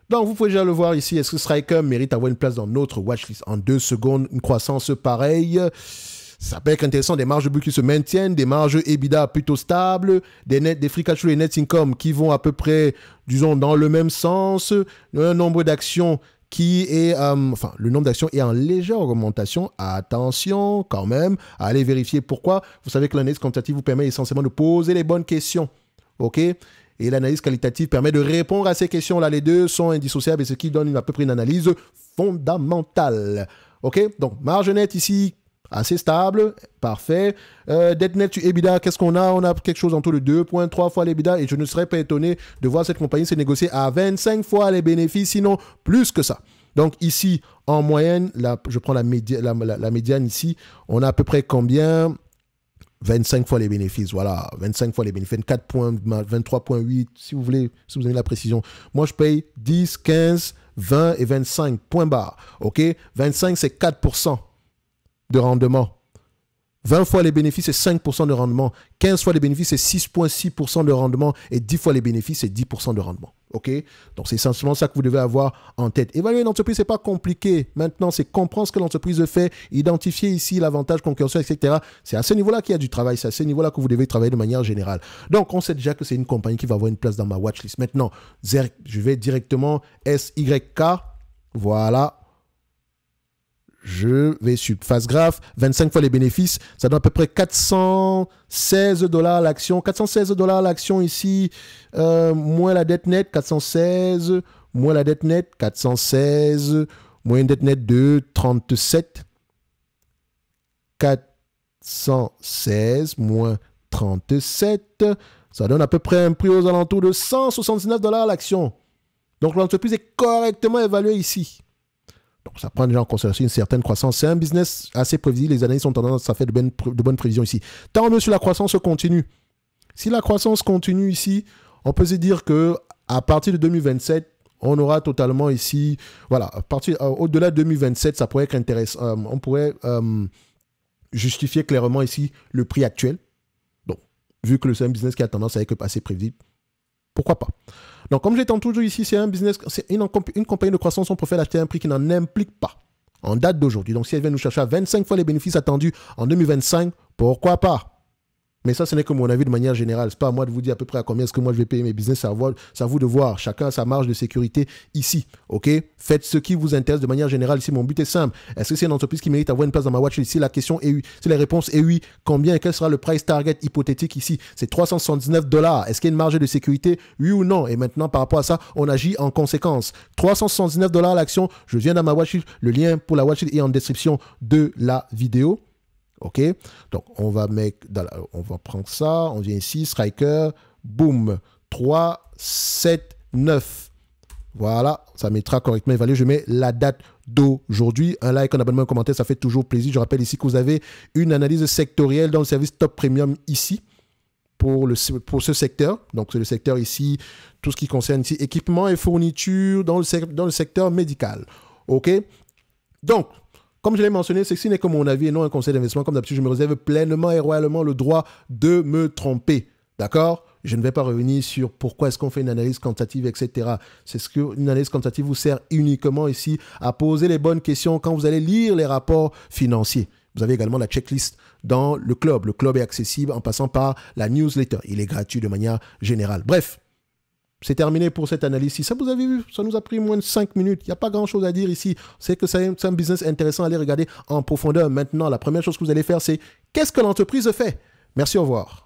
Donc, vous pouvez déjà le voir ici. Est-ce que Striker mérite d'avoir une place dans notre watchlist en 2 secondes? Une croissance pareille. Ça peut être intéressant. Des marges de but qui se maintiennent, des marges EBITDA plutôt stables, des free cash flow et net income qui vont à peu près, disons, dans le même sens. Un nombre d'actions qui est, le nombre d'actions est en légère augmentation. Attention, quand même, à aller vérifier pourquoi. Vous savez que l'analyse quantitative vous permet essentiellement de poser les bonnes questions. OK? Et l'analyse qualitative permet de répondre à ces questions-là. Les deux sont indissociables et ce qui donne à peu près une analyse fondamentale. OK? Donc, marge nette ici, assez stable, parfait. Dette nette sur EBITDA, qu'est-ce qu'on a? On a quelque chose autour de 2,3 fois l'EBITDA et je ne serais pas étonné de voir cette compagnie se négocier à 25 fois les bénéfices, sinon plus que ça. Donc ici, en moyenne, je prends la médiane ici, on a à peu près combien? 25 fois les bénéfices, voilà, 25 fois les bénéfices, 23,8, si vous voulez, si vous avez la précision. Moi, je paye 10, 15, 20 et 25, point barre, ok? 25, c'est 4% de rendement. 20 fois les bénéfices, c'est 5% de rendement. 15 fois les bénéfices, c'est 6,6% de rendement. Et 10 fois les bénéfices, c'est 10% de rendement. OK? Donc, c'est essentiellement ça que vous devez avoir en tête. Évaluer une entreprise, ce n'est pas compliqué. Maintenant, c'est comprendre ce que l'entreprise fait, identifier ici l'avantage concurrentiel, etc. C'est à ce niveau-là qu'il y a du travail. C'est à ce niveau-là que vous devez travailler de manière générale. Donc, on sait déjà que c'est une compagnie qui va avoir une place dans ma watchlist. Maintenant, je vais directement SYK. Voilà. Je vais sur Fast Graph, 25 fois les bénéfices, ça donne à peu près 416 $ l'action. 416 $ l'action ici, moins la dette nette, 416, moins la dette nette, 416, moins une dette nette de 37, 416, moins 37, ça donne à peu près un prix aux alentours de 179 $ l'action. Donc l'entreprise est correctement évaluée ici. Donc, ça prend déjà en considération une certaine croissance. C'est un business assez prévisible. Les analystes ont tendance à faire de bonnes prévisions ici. Tant mieux si la croissance continue. Si la croissance continue ici, on peut se dire qu'à partir de 2027, on aura totalement ici... Voilà, au-delà de 2027, ça pourrait être intéressant. On pourrait justifier clairement ici le prix actuel. Donc, vu que c'est un business qui a tendance à être assez prévisible, pourquoi pas? Donc, comme j'étends toujours ici, c'est un business, c'est une compagnie de croissance, on préfère acheter un prix qui n'en implique pas en date d'aujourd'hui. Donc, si elle vient nous chercher à 25 fois les bénéfices attendus en 2025, pourquoi pas? Mais ça, ce n'est que mon avis de manière générale. Ce n'est pas à moi de vous dire à peu près à combien est-ce que moi je vais payer mes business. C'est à vous de voir. Chacun a sa marge de sécurité ici. OK? Faites ce qui vous intéresse de manière générale. Ici, mon but est simple. Est-ce que c'est une entreprise qui mérite d'avoir une place dans ma watchlist? Si la question est oui, si la réponse est oui, combien et quel sera le price target hypothétique ici? C'est 379 $. Est-ce qu'il y a une marge de sécurité? Oui ou non? Et maintenant, par rapport à ça, on agit en conséquence. 379 $ l'action. Je viens dans ma watchlist. Le lien pour la watchlist est en description de la vidéo. OK? Donc, on va prendre ça. On vient ici, Striker, boum, 3, 7, 9. Voilà, ça mettra correctement évalué. Je mets la date d'aujourd'hui. Un like, un abonnement, un commentaire, ça fait toujours plaisir. Je rappelle ici que vous avez une analyse sectorielle dans le service Top Premium ici pour ce secteur. Donc, c'est le secteur ici, tout ce qui concerne ici, équipements et fournitures dans le secteur médical. OK? Donc, comme je l'ai mentionné, ceci n'est que mon avis et non un conseil d'investissement. Comme d'habitude, je me réserve pleinement et royalement le droit de me tromper. D'accord? Je ne vais pas revenir sur pourquoi est-ce qu'on fait une analyse quantitative, etc. C'est ce qu'une analyse quantitative vous sert uniquement ici à poser les bonnes questions quand vous allez lire les rapports financiers. Vous avez également la checklist dans le club. Le club est accessible en passant par la newsletter. Il est gratuit de manière générale. Bref. C'est terminé pour cette analyse-ci. Ça, vous avez vu, ça nous a pris moins de 5 minutes. Il n'y a pas grand-chose à dire ici. C'est que c'est un business intéressant à aller regarder en profondeur. Maintenant, la première chose que vous allez faire, c'est qu'est-ce que l'entreprise fait? Merci, au revoir.